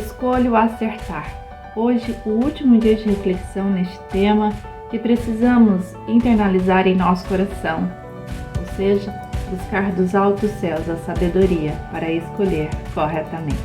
Escolho acertar. Hoje, o último dia de reflexão neste tema que precisamos internalizar em nosso coração, ou seja, buscar dos altos céus a sabedoria para escolher corretamente.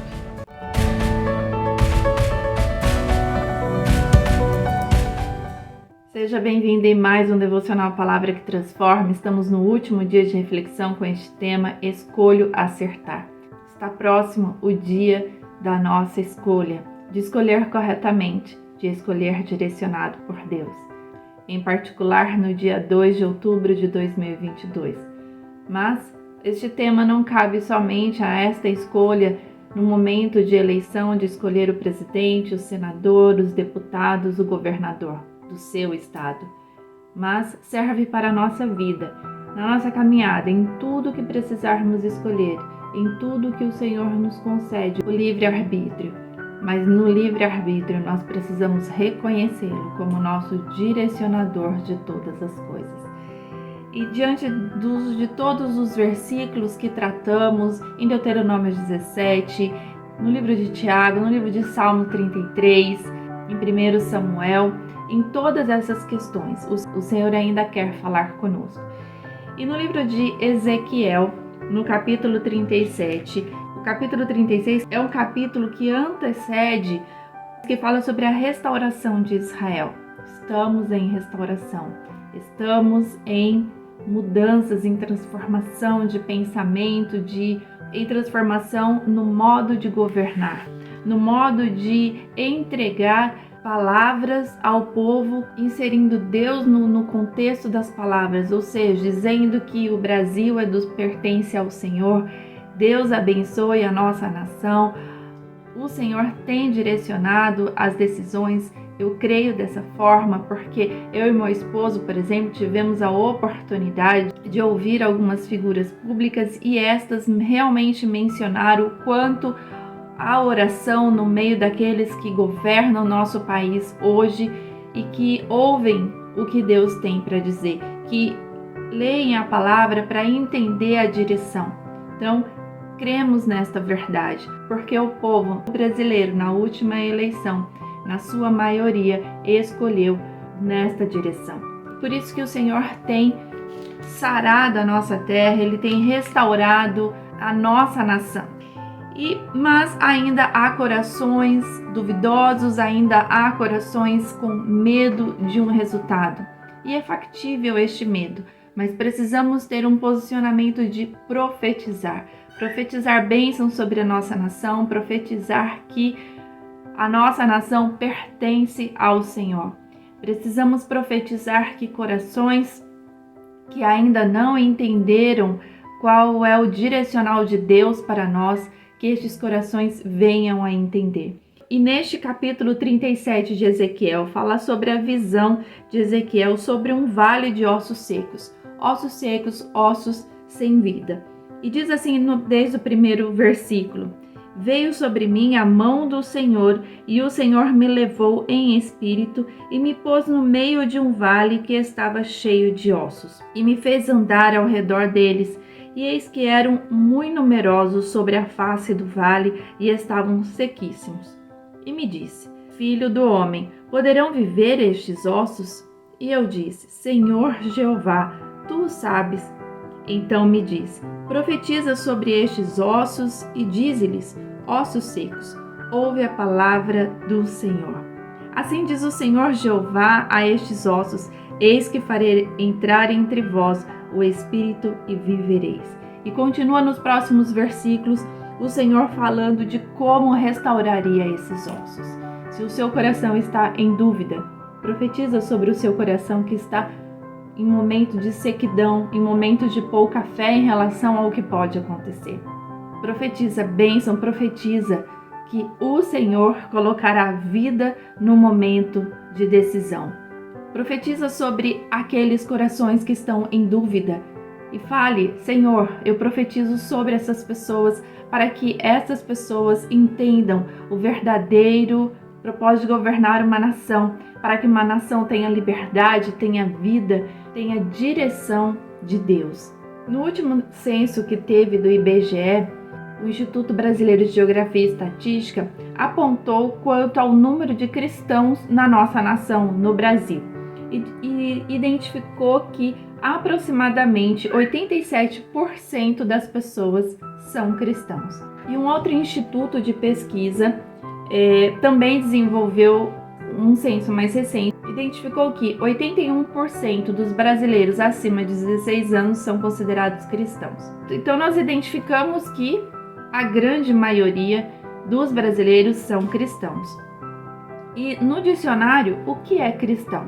Seja bem-vindo em mais um Devocional Palavra que Transforma. Estamos no último dia de reflexão com este tema, Escolho acertar. Está próximo o dia da nossa escolha, de escolher corretamente, de escolher direcionado por Deus. Em particular no dia 2 de outubro de 2022. Mas este tema não cabe somente a esta escolha no momento de eleição, de escolher o presidente, o senador, os deputados, o governador do seu estado, mas serve para a nossa vida, na nossa caminhada, em tudo que precisarmos escolher, em tudo que o Senhor nos concede, o livre-arbítrio. Mas no livre-arbítrio nós precisamos reconhecê-lo como nosso direcionador de todas as coisas. E diante de todos os versículos que tratamos em Deuteronômio 17, no livro de Tiago, no livro de Salmo 33, em 1 Samuel, em todas essas questões, o Senhor ainda quer falar conosco. E no livro de Ezequiel, no capítulo 37, o capítulo 36 é um capítulo que antecede, que fala sobre a restauração de Israel. Estamos em restauração, estamos em mudanças, em transformação de pensamento, em transformação no modo de governar, no modo de entregar palavras ao povo, inserindo Deus no contexto das palavras, ou seja, dizendo que o Brasil pertence ao Senhor, Deus abençoe a nossa nação, o Senhor tem direcionado as decisões. Eu creio dessa forma porque eu e meu esposo, por exemplo, tivemos a oportunidade de ouvir algumas figuras públicas e estas realmente mencionaram o quanto a oração no meio daqueles que governam o nosso país hoje e que ouvem o que Deus tem para dizer, que leem a palavra para entender a direção. Então, cremos nesta verdade, porque o povo brasileiro, na última eleição, na sua maioria, escolheu nesta direção. Por isso que o Senhor tem sarado a nossa terra, Ele tem restaurado a nossa nação. Mas ainda há corações duvidosos, ainda há corações com medo de um resultado. E é factível este medo, mas precisamos ter um posicionamento de profetizar. Profetizar bênção sobre a nossa nação, profetizar que a nossa nação pertence ao Senhor. Precisamos profetizar que corações que ainda não entenderam qual é o direcional de Deus para nós, que estes corações venham a entender. E neste capítulo 37 de Ezequiel, fala sobre a visão de Ezequiel sobre um vale de ossos secos, ossos sem vida. E diz assim desde o primeiro versículo: Veio sobre mim a mão do Senhor, e o Senhor me levou em espírito e me pôs no meio de um vale que estava cheio de ossos, e me fez andar ao redor deles. E eis que eram muito numerosos sobre a face do vale e estavam sequíssimos. E me disse: Filho do homem, poderão viver estes ossos? E eu disse: Senhor Jeová, tu o sabes. Então me disse: Profetiza sobre estes ossos e dize-lhes: Ossos secos, ouve a palavra do Senhor. Assim diz o Senhor Jeová a estes ossos: Eis que farei entrar entre vós o Espírito e vivereis. E continua nos próximos versículos o Senhor falando de como restauraria esses ossos. Se o seu coração está em dúvida, profetiza sobre o seu coração que está em momento de sequidão, em momentos de pouca fé em relação ao que pode acontecer. Profetiza bênção, profetiza que o Senhor colocará vida no momento de decisão. Profetiza sobre aqueles corações que estão em dúvida e fale: Senhor, eu profetizo sobre essas pessoas para que essas pessoas entendam o verdadeiro propósito de governar uma nação, para que uma nação tenha liberdade, tenha vida, tenha direção de Deus. No último censo que teve do IBGE, o Instituto Brasileiro de Geografia e Estatística apontou quanto ao número de cristãos na nossa nação, no Brasil, e identificou que aproximadamente 87% das pessoas são cristãos. E um outro instituto de pesquisa também desenvolveu um censo mais recente, identificou que 81% dos brasileiros acima de 16 anos são considerados cristãos. Então nós identificamos que a grande maioria dos brasileiros são cristãos. E no dicionário, o que é cristão?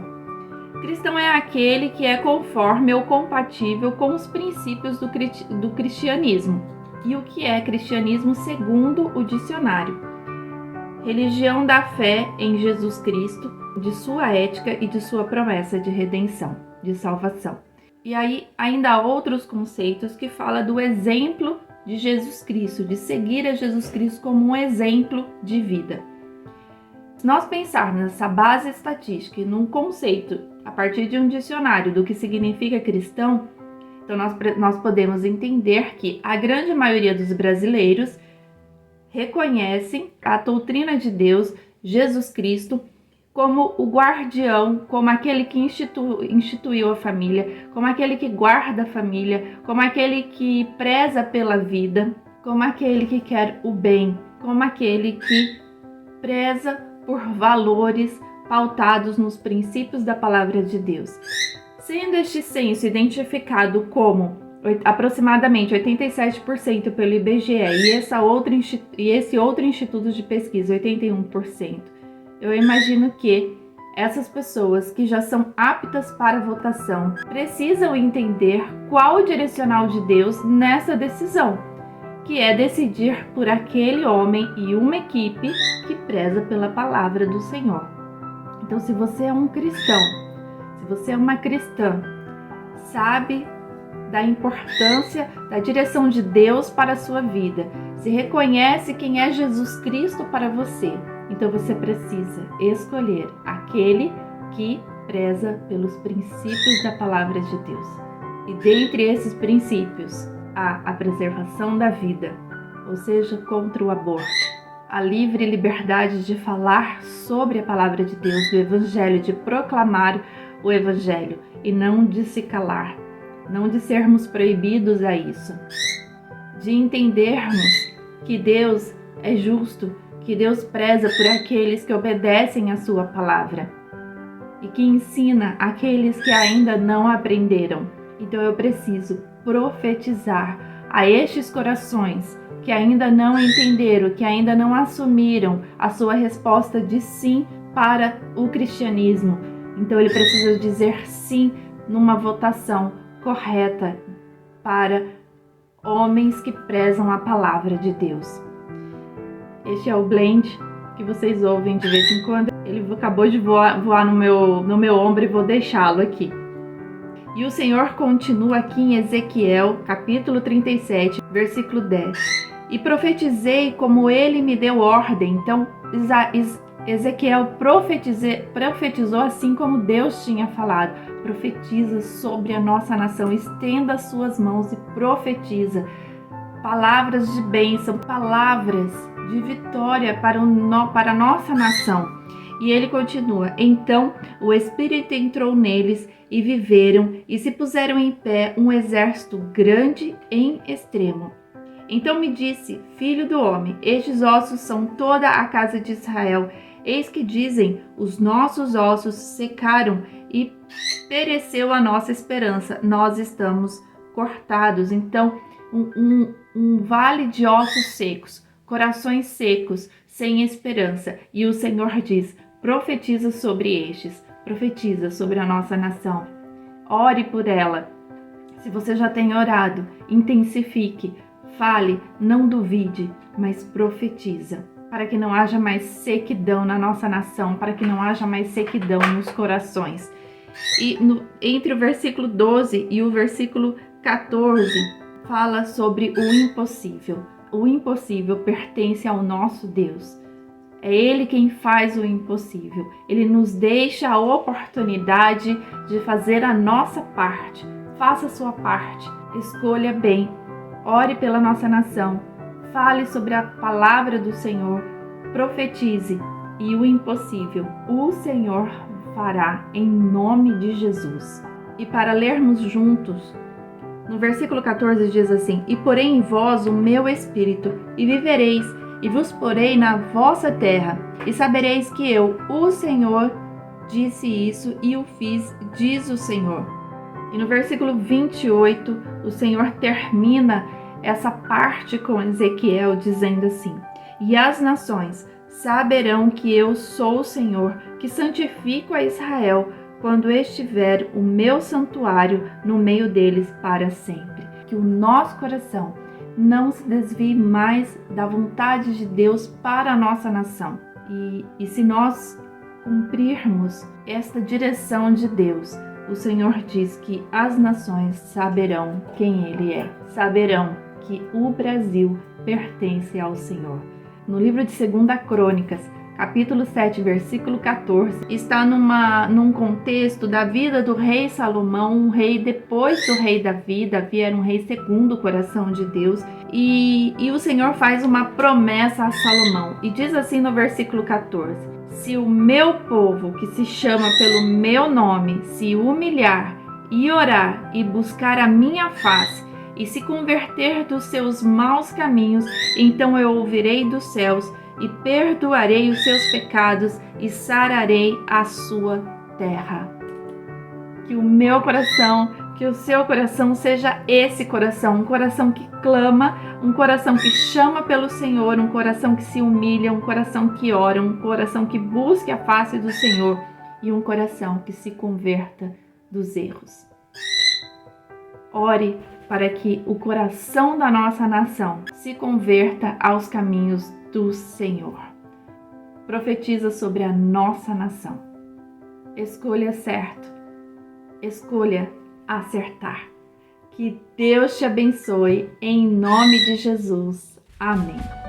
Cristão é aquele que é conforme ou compatível com os princípios do cristianismo. E o que é cristianismo segundo o dicionário? Religião da fé em Jesus Cristo, de sua ética e de sua promessa de redenção, de salvação. E aí ainda há outros conceitos que falam do exemplo de Jesus Cristo, de seguir a Jesus Cristo como um exemplo de vida. Se nós pensarmos nessa base estatística e num conceito a partir de um dicionário do que significa cristão, então nós podemos entender que a grande maioria dos brasileiros reconhecem a doutrina de Deus, Jesus Cristo, como o guardião, como aquele que instituiu a família, como aquele que guarda a família, como aquele que preza pela vida, como aquele que quer o bem, como aquele que preza por valores pautados nos princípios da palavra de Deus. Sendo este censo identificado como aproximadamente 87% pelo IBGE e esse outro instituto de pesquisa, 81%, eu imagino que essas pessoas que já são aptas para votação precisam entender qual o direcional de Deus nessa decisão, que é decidir por aquele homem e uma equipe que preza pela palavra do Senhor. Então, se você é um cristão, se você é uma cristã, sabe da importância da direção de Deus para a sua vida, se reconhece quem é Jesus Cristo para você, então você precisa escolher aquele que preza pelos princípios da palavra de Deus. E dentre esses princípios, há a preservação da vida, ou seja, contra o aborto, a livre liberdade de falar sobre a palavra de Deus, do Evangelho, de proclamar o Evangelho e não de se calar, não de sermos proibidos a isso, de entendermos que Deus é justo, que Deus preza por aqueles que obedecem a sua palavra e que ensina aqueles que ainda não aprenderam. Então eu preciso profetizar a estes corações que ainda não entenderam, que ainda não assumiram a sua resposta de sim para o cristianismo. Então ele precisa dizer sim numa votação correta para homens que prezam a palavra de Deus. Este é o blend que vocês ouvem de vez em quando. Ele acabou de voar no meu ombro e vou deixá-lo aqui. E o Senhor continua aqui em Ezequiel, capítulo 37, versículo 10. E profetizei como ele me deu ordem. Então, Ezequiel profetizou assim como Deus tinha falado. Profetiza sobre a nossa nação, estenda as suas mãos e profetiza. Palavras de bênção, palavras de vitória para a nossa nação. E ele continua: então o Espírito entrou neles e viveram e se puseram em pé um exército grande em extremo. Então me disse: filho do homem, estes ossos são toda a casa de Israel. Eis que dizem: os nossos ossos secaram e pereceu a nossa esperança. Nós estamos cortados. Então, um vale de ossos secos, corações secos, sem esperança. E o Senhor diz: profetiza sobre estes, profetiza sobre a nossa nação. Ore por ela. Se você já tem orado, intensifique, fale, não duvide, mas profetiza, para que não haja mais sequidão na nossa nação, para que não haja mais sequidão nos corações. E entre o versículo 12 e o versículo 14, fala sobre o impossível. O impossível pertence ao nosso Deus. É Ele quem faz o impossível. Ele nos deixa a oportunidade de fazer a nossa parte. Faça a sua parte. Escolha bem. Ore pela nossa nação. Fale sobre a palavra do Senhor. Profetize e o impossível o Senhor fará em nome de Jesus. E para lermos juntos, no versículo 14 diz assim: E porei em vós o meu espírito, e vivereis, e vos porei na vossa terra, e sabereis que eu, o Senhor, disse isso e o fiz, diz o Senhor. E no versículo 28, o Senhor termina essa parte com Ezequiel dizendo assim: E as nações saberão que eu sou o Senhor, que santifico a Israel, quando estiver o meu santuário no meio deles para sempre. Que o nosso coração não se desvie mais da vontade de Deus para a nossa nação. E se nós cumprirmos esta direção de Deus, o Senhor diz que as nações saberão quem Ele é, saberão que o Brasil pertence ao Senhor. No livro de 2 Crônicas, capítulo 7, versículo 14, está num contexto da vida do rei Salomão, um rei depois do rei Davi. Davi era um rei segundo o coração de Deus, e o Senhor faz uma promessa a Salomão, e diz assim no versículo 14: Se o meu povo, que se chama pelo meu nome, se humilhar e orar e buscar a minha face, e se converter dos seus maus caminhos, então eu ouvirei dos céus e perdoarei os seus pecados e sararei a sua terra. Que o meu coração, que o seu coração seja esse coração, um coração que clama, um coração que chama pelo Senhor, um coração que se humilha, um coração que ora, um coração que busque a face do Senhor e um coração que se converta dos erros. Ore para que o coração da nossa nação se converta aos caminhos do Senhor. Profetiza sobre a nossa nação. Escolha certo. Escolha acertar. Que Deus te abençoe em nome de Jesus. Amém.